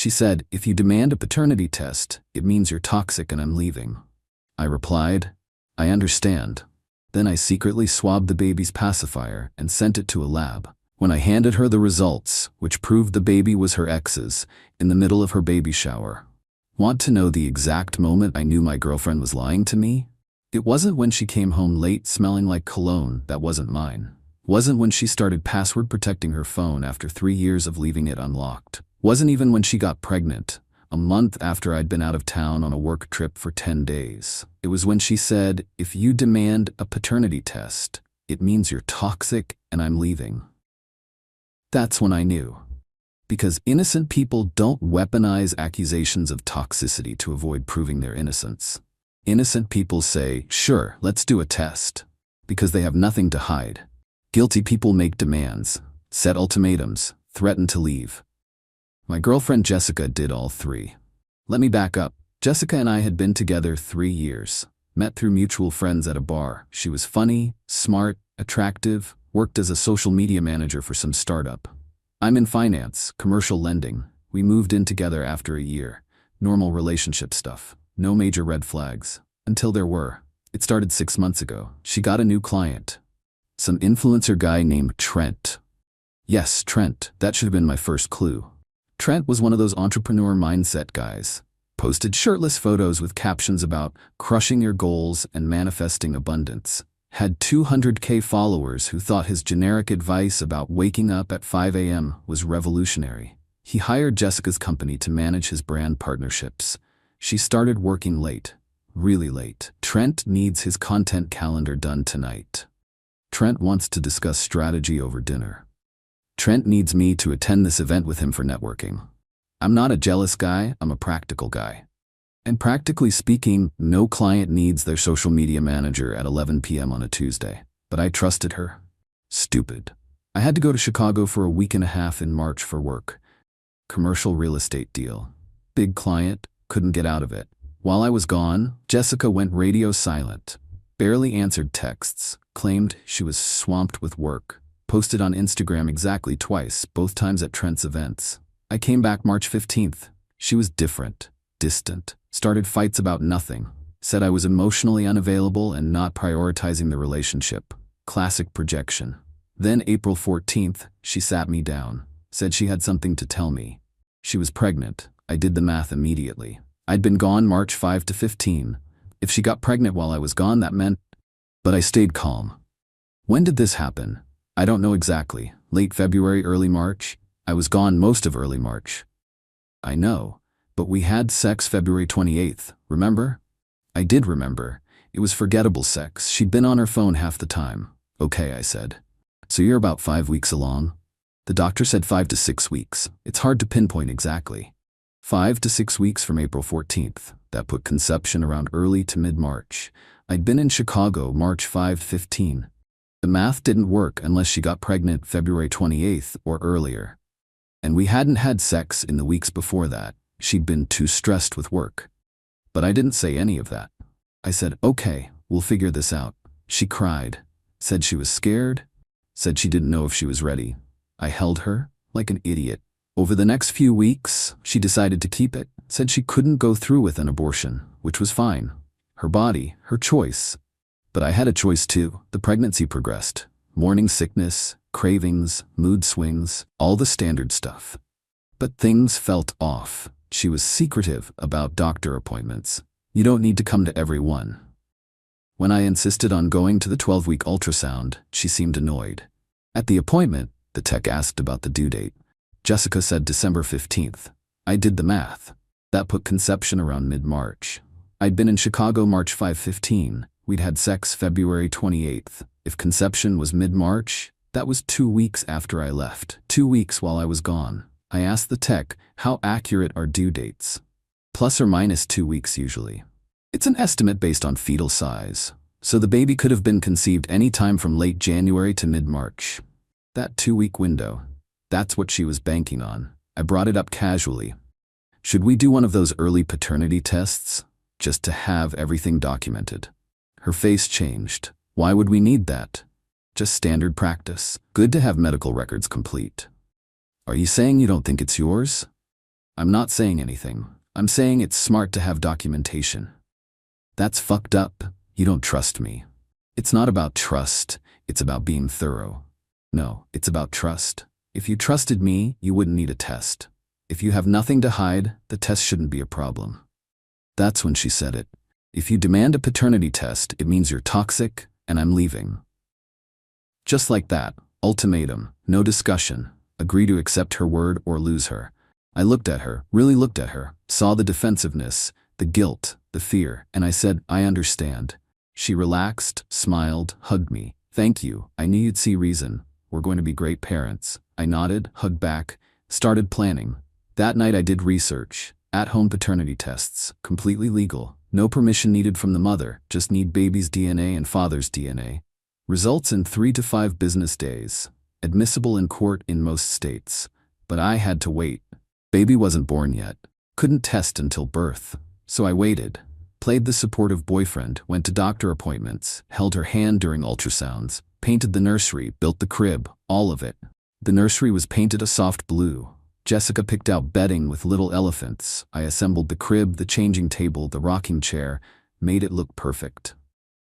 She said, "If you demand a paternity test, it means you're toxic and I'm leaving." I replied, "I understand." Then I secretly swabbed the baby's pacifier and sent it to a lab. When I handed her the results, which proved the baby was her ex's, in the middle of her baby shower. Want to know the exact moment I knew my girlfriend was lying to me? It wasn't when she came home late smelling like cologne that wasn't mine. Wasn't when she started password protecting her phone after 3 years of leaving it unlocked. Wasn't even when she got pregnant, a month after I'd been out of town on a work trip for 10 days. It was when she said, "If you demand a paternity test, it means you're toxic and I'm leaving." That's when I knew. Because innocent people don't weaponize accusations of toxicity to avoid proving their innocence. Innocent people say, "Sure, let's do a test," because they have nothing to hide. Guilty people make demands, set ultimatums, threaten to leave. My girlfriend Jessica did all three. Let me back up. Jessica and I had been together 3 years, met through mutual friends at a bar. She was funny, smart, attractive, worked as a social media manager for some startup. I'm in finance, commercial lending. We moved in together after a year. Normal relationship stuff. No major red flags. Until there were. It started 6 months ago. She got a new client. Some influencer guy named Trent. Yes, Trent. That should have been my first clue. Trent was one of those entrepreneur mindset guys. Posted shirtless photos with captions about crushing your goals and manifesting abundance. Had 200K followers who thought his generic advice about waking up at 5 a.m. was revolutionary. He hired Jessica's company to manage his brand partnerships. She started working late. Really late. Trent needs his content calendar done tonight. Trent wants to discuss strategy over dinner. Trent needs me to attend this event with him for networking. I'm not a jealous guy, I'm a practical guy. And practically speaking, no client needs their social media manager at 11 p.m. on a Tuesday. But I trusted her. Stupid. I had to go to Chicago for a week and a half in March for work. Commercial real estate deal. Big client, couldn't get out of it. While I was gone, Jessica went radio silent. Barely answered texts, claimed she was swamped with work. Posted on Instagram exactly twice, both times at Trent's events. I came back March 15th. She was different, distant, started fights about nothing, said I was emotionally unavailable and not prioritizing the relationship. Classic projection. Then April 14th, she sat me down, said she had something to tell me. She was pregnant. I did the math immediately. I'd been gone March 5 to 15. If she got pregnant while I was gone, that meant... But I stayed calm. When did this happen? I don't know exactly. Late February, early March? I was gone most of early March. I know, but we had sex February 28th, remember? I did remember. It was forgettable sex. She'd been on her phone half the time. Okay, I said. So you're about 5 weeks along? The doctor said 5 to 6 weeks. It's hard to pinpoint exactly. 5 to 6 weeks from April 14th. That put conception around early to mid-March. I'd been in Chicago March 5-15. The math didn't work unless she got pregnant February 28th or earlier. And we hadn't had sex in the weeks before that. She'd been too stressed with work. But I didn't say any of that. I said, "Okay, we'll figure this out." She cried. Said she was scared. Said she didn't know if she was ready. I held her like an idiot. Over the next few weeks, she decided to keep it. Said she couldn't go through with an abortion, which was fine. Her body, her choice. But I had a choice too. The pregnancy progressed. Morning sickness, cravings, mood swings, all the standard stuff. But things felt off. She was secretive about doctor appointments. You don't need to come to every one. When I insisted on going to the 12-week ultrasound, she seemed annoyed. At the appointment, the tech asked about the due date. Jessica said December 15th. I did the math. That put conception around mid-March. I'd been in Chicago March 5-15. We'd had sex February 28th. If conception was mid-March, that was 2 weeks after I left. 2 weeks while I was gone. I asked the tech, how accurate are due dates? Plus or minus 2 weeks usually. It's an estimate based on fetal size. So the baby could have been conceived any time from late January to mid-March. That 2-week window. That's what she was banking on. I brought it up casually. Should we do one of those early paternity tests? Just to have everything documented. Her face changed. Why would we need that? Just standard practice. Good to have medical records complete. Are you saying you don't think it's yours? I'm not saying anything. I'm saying it's smart to have documentation. That's fucked up. You don't trust me. It's not about trust. It's about being thorough. No, it's about trust. If you trusted me, you wouldn't need a test. If you have nothing to hide, the test shouldn't be a problem. That's when she said it. If you demand a paternity test, it means you're toxic, and I'm leaving. Just like that. Ultimatum. No discussion. Agree to accept her word or lose her. I looked at her, really looked at her, saw the defensiveness, the guilt, the fear, and I said, I understand. She relaxed, smiled, hugged me. Thank you. I knew you'd see reason. We're going to be great parents. I nodded, hugged back, started planning. That night I did research. At-home paternity tests. Completely legal. No permission needed from the mother. Just need baby's DNA and father's DNA. Results in 3 to 5 business days. Admissible in court in most states. But I had to wait. Baby wasn't born yet. Couldn't test until birth. So I waited. Played the supportive boyfriend, went to doctor appointments, held her hand during ultrasounds, painted the nursery, built the crib, all of it. The nursery was painted a soft blue. Jessica picked out bedding with little elephants. I assembled the crib, the changing table, the rocking chair, made it look perfect.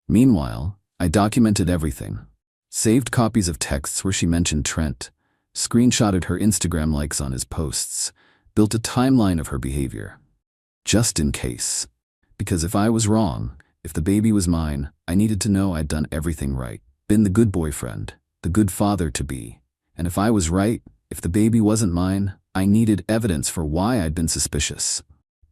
Meanwhile, I documented everything. Saved copies of texts where she mentioned Trent, screenshotted her Instagram likes on his posts, built a timeline of her behavior. Just in case. Because if I was wrong, if the baby was mine, I needed to know I'd done everything right, been the good boyfriend, the good father-to-be. And if I was right, if the baby wasn't mine, I needed evidence for why I'd been suspicious,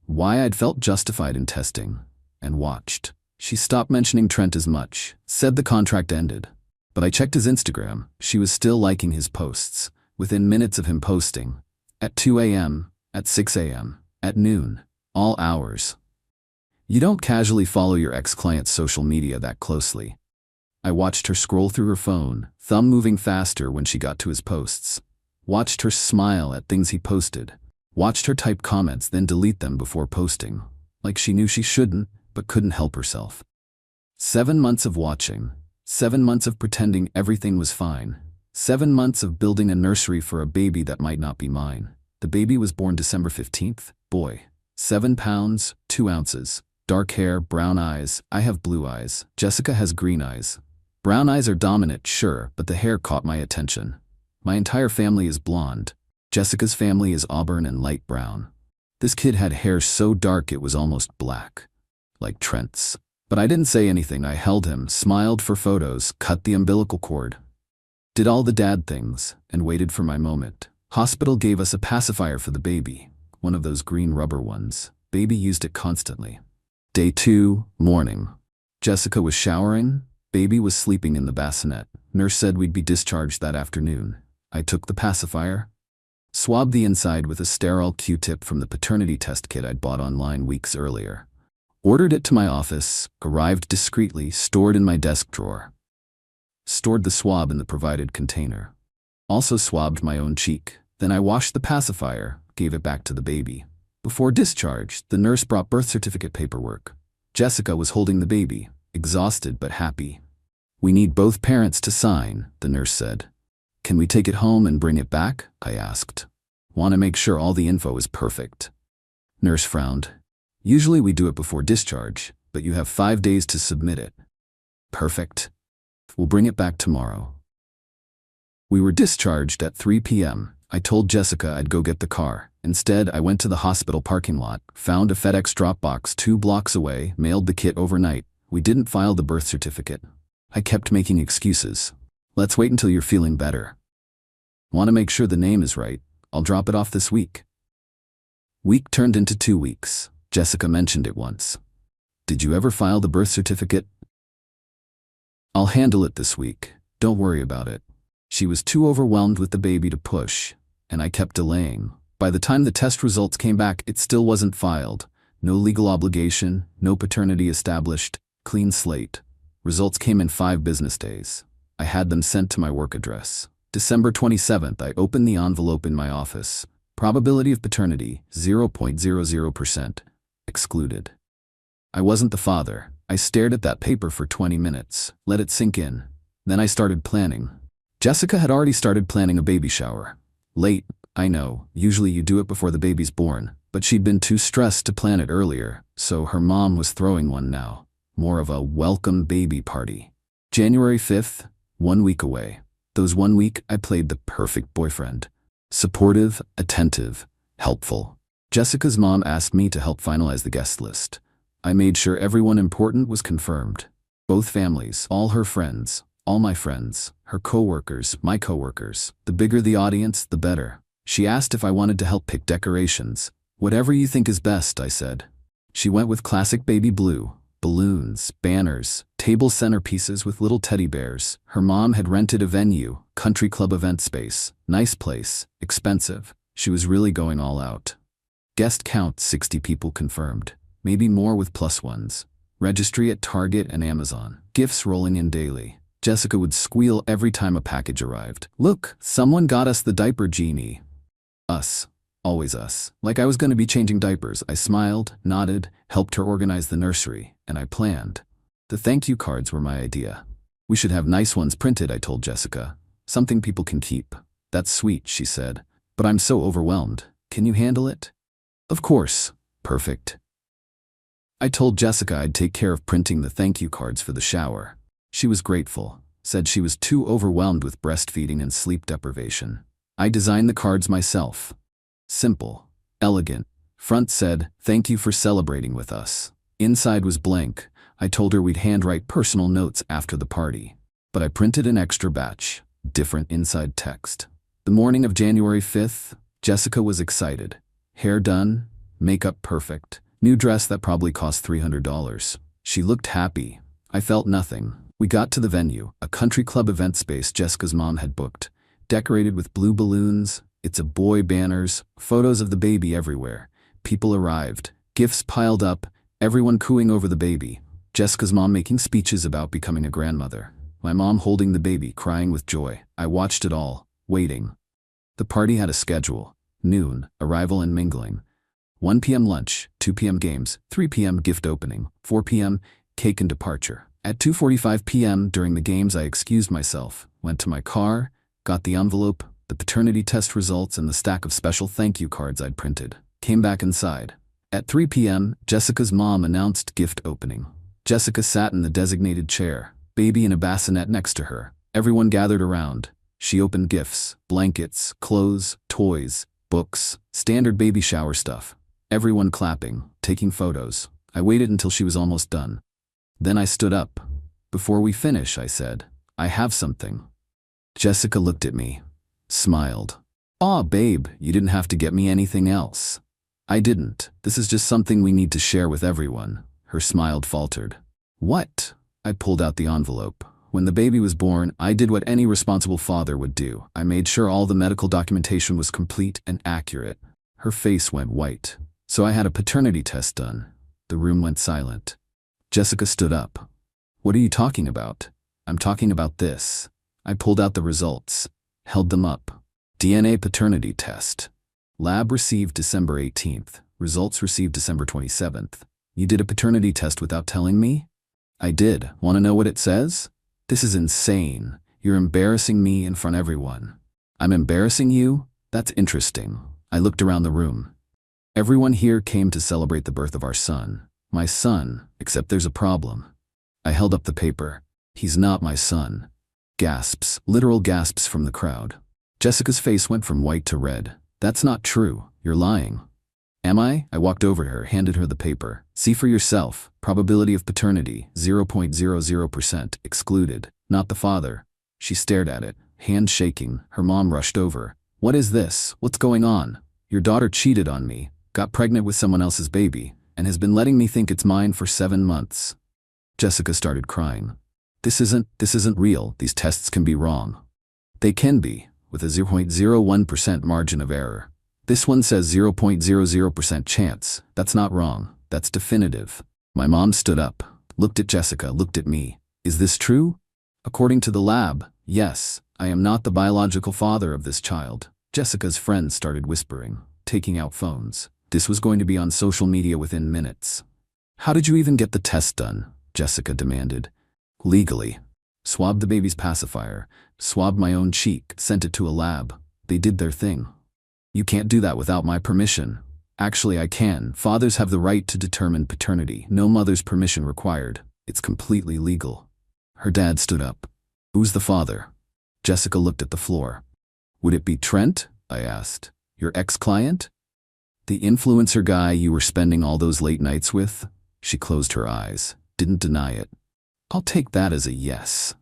why I'd felt justified in testing, and watched. She stopped mentioning Trent as much, said the contract ended. But I checked his Instagram. She was still liking his posts, within minutes of him posting. At 2 a.m., at 6 a.m., at noon, all hours. You don't casually follow your ex-client's social media that closely. I watched her scroll through her phone, thumb moving faster when she got to his posts. Watched her smile at things he posted. Watched her type comments then delete them before posting. Like she knew she shouldn't, but couldn't help herself. 7 months of watching. 7 months of pretending everything was fine. 7 months of building a nursery for a baby that might not be mine. The baby was born December 15th. Boy. 7 pounds, 2 ounces. Dark hair, brown eyes. I have blue eyes. Jessica has green eyes. Brown eyes are dominant, sure, but the hair caught my attention. My entire family is blonde. Jessica's family is auburn and light brown. This kid had hair so dark it was almost black. Like Trent's. But I didn't say anything. I held him, smiled for photos, cut the umbilical cord. Did all the dad things, and waited for my moment. Hospital gave us a pacifier for the baby. One of those green rubber ones. Baby used it constantly. Day 2, morning. Jessica was showering. Baby was sleeping in the bassinet. Nurse said we'd be discharged that afternoon. I took the pacifier, swabbed the inside with a sterile Q-tip from the paternity test kit I'd bought online weeks earlier. Ordered it to my office, arrived discreetly, stored in my desk drawer. Stored the swab in the provided container. Also swabbed my own cheek. Then I washed the pacifier, gave it back to the baby. Before discharge, the nurse brought birth certificate paperwork. Jessica was holding the baby, exhausted but happy. We need both parents to sign, the nurse said. Can we take it home and bring it back? I asked. Want to make sure all the info is perfect. Nurse frowned. Usually we do it before discharge, but you have 5 days to submit it. Perfect. We'll bring it back tomorrow. We were discharged at 3 p.m. I told Jessica I'd go get the car. Instead, I went to the hospital parking lot, found a FedEx drop box 2 blocks away, mailed the kit overnight. We didn't file the birth certificate. I kept making excuses. Let's wait until you're feeling better. Want to make sure the name is right. I'll drop it off this week. Week turned into 2 weeks. Jessica mentioned it once. Did you ever file the birth certificate? I'll handle it this week. Don't worry about it. She was too overwhelmed with the baby to push, and I kept delaying. By the time the test results came back, it still wasn't filed. No legal obligation, no paternity established, clean slate. Results came in 5 business days. I had them sent to my work address. December 27th, I opened the envelope in my office. Probability of paternity, 0.00%. Excluded. I wasn't the father. I stared at that paper for 20 minutes, let it sink in. Then I started planning. Jessica had already started planning a baby shower. Late, I know, usually you do it before the baby's born, but she'd been too stressed to plan it earlier, so her mom was throwing one now. More of a welcome baby party. January 5th, 1 week away. Those 1 week, I played the perfect boyfriend. Supportive, attentive, helpful. Jessica's mom asked me to help finalize the guest list. I made sure everyone important was confirmed. Both families, all her friends, all my friends, her coworkers, my coworkers. The bigger the audience, the better. She asked if I wanted to help pick decorations. Whatever you think is best, I said. She went with classic baby blue. Balloons, banners, table centerpieces with little teddy bears. Her mom had rented a venue, country club event space. Nice place, expensive. She was really going all out. Guest count 60 people confirmed. Maybe more with plus ones. Registry at Target and Amazon. Gifts rolling in daily. Jessica would squeal every time a package arrived. Look, someone got us the diaper genie. Us. Always us. Like I was going to be changing diapers. I smiled, nodded, helped her organize the nursery, and I planned. The thank you cards were my idea. We should have nice ones printed, I told Jessica. Something people can keep. That's sweet, she said. But I'm so overwhelmed. Can you handle it? Of course. Perfect. I told Jessica I'd take care of printing the thank you cards for the shower. She was grateful, said she was too overwhelmed with breastfeeding and sleep deprivation. I designed the cards myself. Simple, elegant. Front said, "Thank you for celebrating with us." Inside was blank. I told her we'd handwrite personal notes after the party. But I printed an extra batch, different inside text. The morning of January 5th, Jessica was excited. Hair done, makeup perfect, new dress that probably cost $300. She looked happy. I felt nothing. We got to the venue, a country club event space Jessica's mom had booked, decorated with blue balloons, "It's a boy" banners, photos of the baby everywhere. People arrived, gifts piled up, everyone cooing over the baby. Jessica's mom making speeches about becoming a grandmother. My mom holding the baby, crying with joy. I watched it all, waiting. The party had a schedule. Noon, arrival and mingling. 1 p.m. lunch, 2 p.m. games, 3 p.m. gift opening, 4 p.m. cake and departure. At 2:45 p.m. during the games I excused myself, went to my car, got the envelope, the paternity test results and the stack of special thank you cards I'd printed. Came back inside. At 3 p.m., Jessica's mom announced gift opening. Jessica sat in the designated chair, baby in a bassinet next to her. Everyone gathered around. She opened gifts, blankets, clothes, toys, books, standard baby shower stuff. Everyone clapping, taking photos. I waited until she was almost done. Then I stood up. "Before we finish," I said, "I have something." Jessica looked at me, smiled. "Aw, babe, you didn't have to get me anything else." I didn't. "This is just something we need to share with everyone." Her smile faltered. "What?" I pulled out the envelope. When the baby was born, I did what any responsible father would do. I made sure all the medical documentation was complete and accurate. Her face went white. "So I had a paternity test done." The room went silent. Jessica stood up. "What are you talking about?" "I'm talking about this." I pulled out the results, held them up. DNA paternity test. Lab received December 18th. Results received December 27th. "You did a paternity test without telling me?" "I did. Want to know what it says?" "This is insane. You're embarrassing me in front of everyone." "I'm embarrassing you? That's interesting." I looked around the room. Everyone here came to celebrate the birth of our son. My son, except there's a problem. I held up the paper. "He's not my son." Gasps, literal gasps from the crowd. Jessica's face went from white to red. "That's not true. You're lying." "Am I?" I walked over to her, handed her the paper. "See for yourself. Probability of paternity, 0.00%, excluded. Not the father." She stared at it, hand shaking. Her mom rushed over. "What is this? What's going on? Your daughter cheated on me, got pregnant with someone else's baby, and has been letting me think it's mine for 7 months. Jessica started crying. This isn't real. These tests can be wrong." "They can be, with a 0.01% margin of error. This one says 0.00% chance. That's not wrong. That's definitive." My mom stood up, looked at Jessica, looked at me. "Is this true?" "According to the lab, yes. I am not the biological father of this child." Jessica's friends started whispering, taking out phones. This was going to be on social media within minutes. "How did you even get the test done?" Jessica demanded. "Legally. Swabbed the baby's pacifier, swabbed my own cheek, sent it to a lab. They did their thing." You can't do that without my permission. Actually, I can. Fathers have the right to determine paternity. No mother's permission required. It's completely legal. Her dad stood up. Who's the father? Jessica looked at the floor. Would it be Trent? I asked. Your ex-client? The influencer guy you were spending all those late nights with? She closed her eyes, didn't deny it. I'll take that as a yes.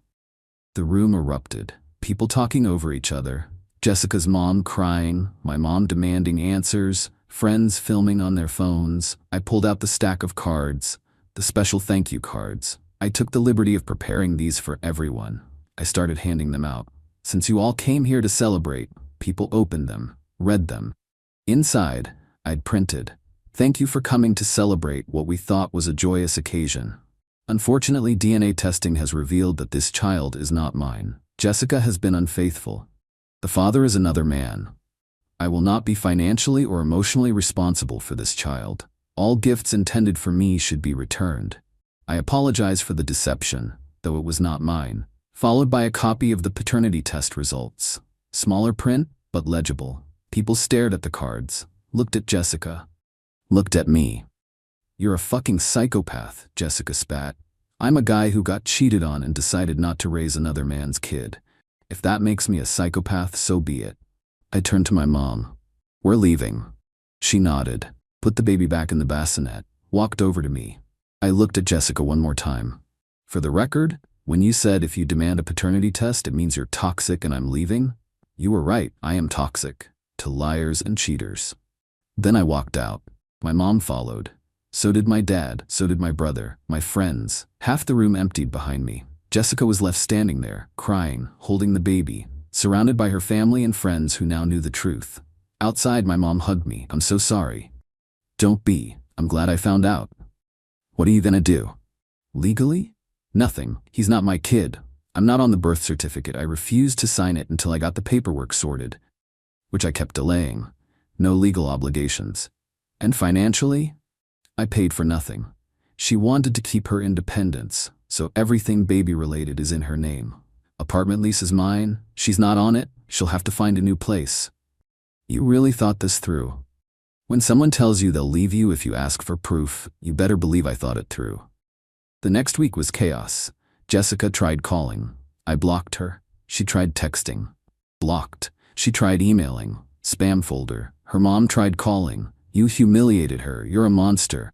The room erupted, people talking over each other, Jessica's mom crying, my mom demanding answers, friends filming on their phones. I pulled out the stack of cards, the special thank you cards. I took the liberty of preparing these for everyone. I started handing them out. Since you all came here to celebrate, people opened them, read them. Inside, I'd printed, "Thank you for coming to celebrate what we thought was a joyous occasion. Unfortunately, DNA testing has revealed that this child is not mine. Jessica has been unfaithful. The father is another man. I will not be financially or emotionally responsible for this child. All gifts intended for me should be returned. I apologize for the deception, though it was not mine." Followed by a copy of the paternity test results. Smaller print, but legible. People stared at the cards, looked at Jessica, looked at me. "You're a fucking psychopath," Jessica spat. "I'm a guy who got cheated on and decided not to raise another man's kid. If that makes me a psychopath, so be it." I turned to my mom. "We're leaving." She nodded, put the baby back in the bassinet, walked over to me. I looked at Jessica one more time. "For the record, when you said if you demand a paternity test, it means you're toxic and I'm leaving, you were right, I am toxic. To liars and cheaters." Then I walked out. My mom followed. So did my dad, so did my brother, my friends. Half the room emptied behind me. Jessica was left standing there, crying, holding the baby, surrounded by her family and friends who now knew the truth. Outside, my mom hugged me. "I'm so sorry." "Don't be. I'm glad I found out." "What are you gonna do?" "Legally? Nothing. He's not my kid. I'm not on the birth certificate. I refused to sign it until I got the paperwork sorted, which I kept delaying. No legal obligations. And financially, I paid for nothing. She wanted to keep her independence, so everything baby-related is in her name. Apartment lease is mine. She's not on it. She'll have to find a new place." You really thought this through. When someone tells you they'll leave you if you ask for proof, you better believe I thought it through. The next week was chaos. Jessica tried calling. I blocked her. She tried texting. Blocked. She tried emailing. Spam folder. Her mom tried calling. "You humiliated her. You're a monster."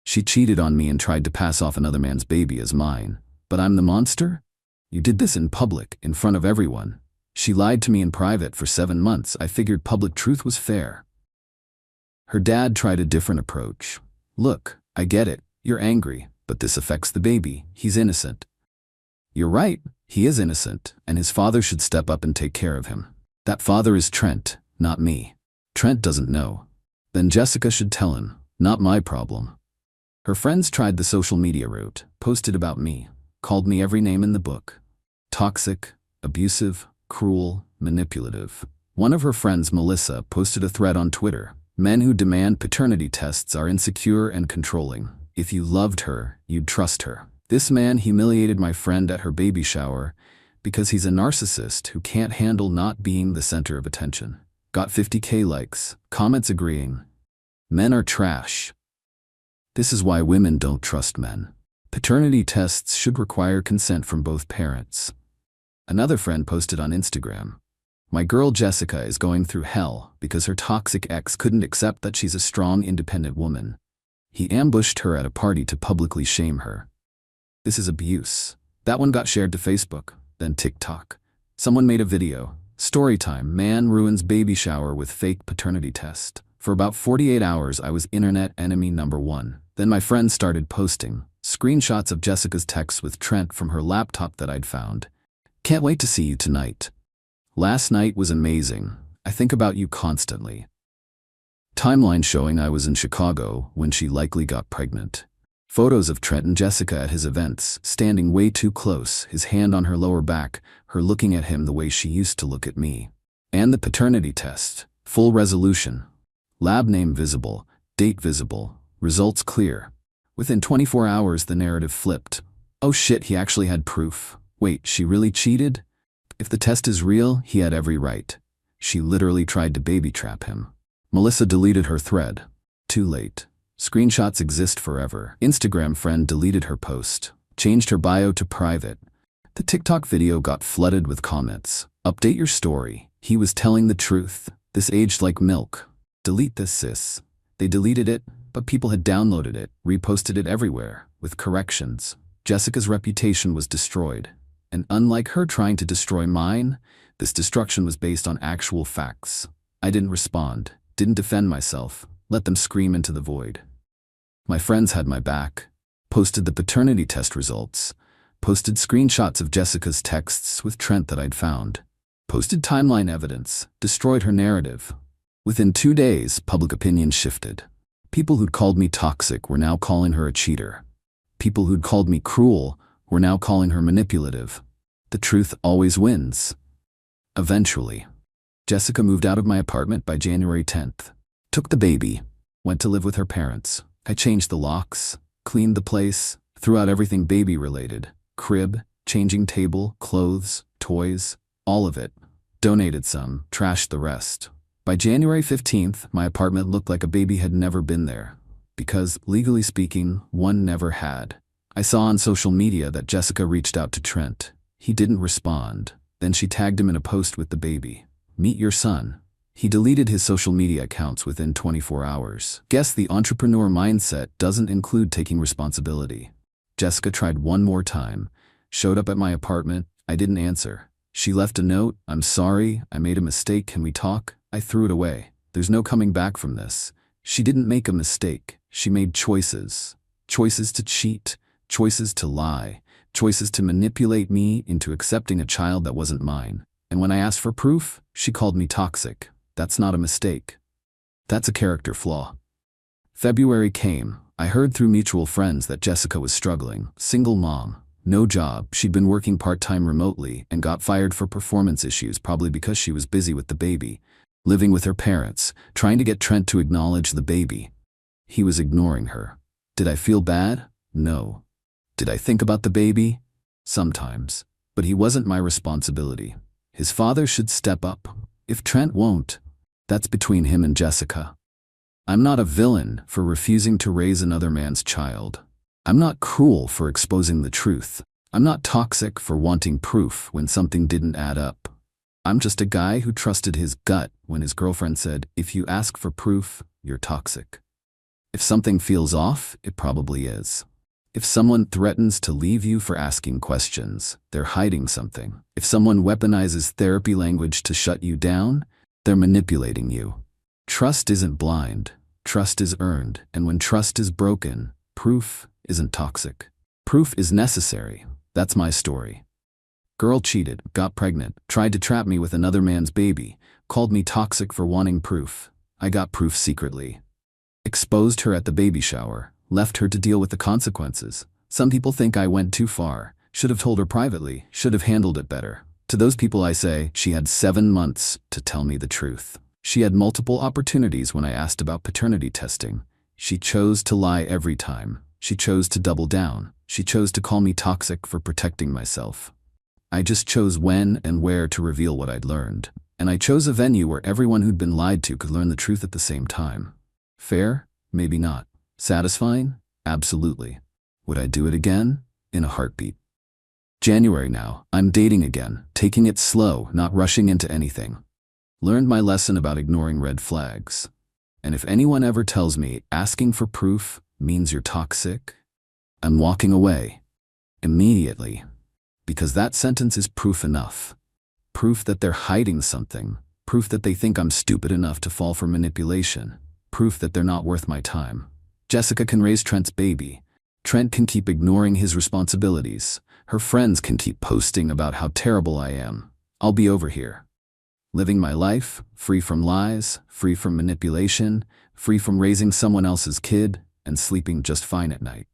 She cheated on me and tried to pass off another man's baby as mine. But I'm the monster? You did this in public, in front of everyone. She lied to me in private for 7 months. I figured public truth was fair. Her dad tried a different approach. "Look, I get it. You're angry, but this affects the baby. He's innocent." "You're right. He is innocent, and his father should step up and take care of him. That father is Trent, not me. Trent doesn't know. Then Jessica should tell him, not my problem." Her friends tried the social media route, posted about me, called me every name in the book. Toxic, abusive, cruel, manipulative. One of her friends, Melissa, posted a thread on Twitter. "Men who demand paternity tests are insecure and controlling. If you loved her, you'd trust her." This man humiliated my friend at her baby shower because he's a narcissist who can't handle not being the center of attention. Got 50K likes, comments agreeing. Men are trash. This is why women don't trust men. Paternity tests should require consent from both parents. Another friend posted on Instagram, "My girl Jessica is going through hell because her toxic ex couldn't accept that she's a strong, independent woman. He ambushed her at a party to publicly shame her." This is abuse. That one got shared to Facebook, then TikTok. Someone made a video. Storytime, man ruins baby shower with fake paternity test. For about 48 hours, I was internet enemy number 1. Then my friends started posting screenshots of Jessica's texts with Trent from her laptop that I'd found. "Can't wait to see you tonight. Last night was amazing. I think about you constantly." Timeline showing I was in Chicago when she likely got pregnant. Photos of Trent and Jessica at his events, standing way too close, his hand on her lower back, her looking at him the way she used to look at me. And the paternity test. Full resolution. Lab name visible, date visible, results clear. Within 24 hours the narrative flipped. Oh shit, he actually had proof. Wait, she really cheated? If the test is real, he had every right. She literally tried to baby trap him. Melissa deleted her thread. Too late. Screenshots exist forever. Instagram friend deleted her post. Changed her bio to private. The TikTok video got flooded with comments. Update your story. He was telling the truth. This aged like milk. Delete this, sis. They deleted it, but people had downloaded it, reposted it everywhere, with corrections. Jessica's reputation was destroyed. And unlike her trying to destroy mine, this destruction was based on actual facts. I didn't respond, didn't defend myself, let them scream into the void. My friends had my back. Posted the paternity test results. Posted screenshots of Jessica's texts with Trent that I'd found. Posted timeline evidence, destroyed her narrative. Within 2 days, public opinion shifted. People who'd called me toxic were now calling her a cheater. People who'd called me cruel were now calling her manipulative. The truth always wins. Eventually, Jessica moved out of my apartment by January 10th. Took the baby, went to live with her parents. I changed the locks, cleaned the place, threw out everything baby-related. Crib, changing table, clothes, toys, all of it. Donated some, trashed the rest. By January 15th, my apartment looked like a baby had never been there. Because, legally speaking, one never had. I saw on social media that Jessica reached out to Trent. He didn't respond. Then she tagged him in a post with the baby. Meet your son. He deleted his social media accounts within 24 hours. Guess the entrepreneur mindset doesn't include taking responsibility. Jessica tried one more time. Showed up at my apartment. I didn't answer. She left a note. I'm sorry. I made a mistake. Can we talk? I threw it away. There's no coming back from this. She didn't make a mistake. She made choices. Choices to cheat. Choices to lie. Choices to manipulate me into accepting a child that wasn't mine. And when I asked for proof, she called me toxic. That's not a mistake. That's a character flaw. February came. I heard through mutual friends that Jessica was struggling. Single mom. No job. She'd been working part-time remotely and got fired for performance issues, probably because she was busy with the baby. Living with her parents, trying to get Trent to acknowledge the baby. He was ignoring her. Did I feel bad? No. Did I think about the baby? Sometimes. But he wasn't my responsibility. His father should step up. If Trent won't, that's between him and Jessica. I'm not a villain for refusing to raise another man's child. I'm not cruel for exposing the truth. I'm not toxic for wanting proof when something didn't add up. I'm just a guy who trusted his gut when his girlfriend said, if you ask for proof, you're toxic. If something feels off, it probably is. If someone threatens to leave you for asking questions, they're hiding something. If someone weaponizes therapy language to shut you down, they're manipulating you. Trust isn't blind. Trust is earned. And when trust is broken, proof isn't toxic. Proof is necessary. That's my story. Girl cheated, got pregnant, tried to trap me with another man's baby, called me toxic for wanting proof. I got proof secretly. Exposed her at the baby shower. Left her to deal with the consequences. Some people think I went too far. Should have told her privately. Should have handled it better. To those people I say, she had 7 months to tell me the truth. She had multiple opportunities when I asked about paternity testing. She chose to lie every time. She chose to double down. She chose to call me toxic for protecting myself. I just chose when and where to reveal what I'd learned. And I chose a venue where everyone who'd been lied to could learn the truth at the same time. Fair? Maybe not. Satisfying? Absolutely. Would I do it again? In a heartbeat. January now. I'm dating again, taking it slow, not rushing into anything. Learned my lesson about ignoring red flags. And if anyone ever tells me asking for proof means you're toxic, I'm walking away. Immediately. Because that sentence is proof enough. Proof that they're hiding something. Proof that they think I'm stupid enough to fall for manipulation. Proof that they're not worth my time. Jessica can raise Trent's baby. Trent can keep ignoring his responsibilities. Her friends can keep posting about how terrible I am. I'll be over here. Living my life, free from lies, free from manipulation, free from raising someone else's kid, and sleeping just fine at night.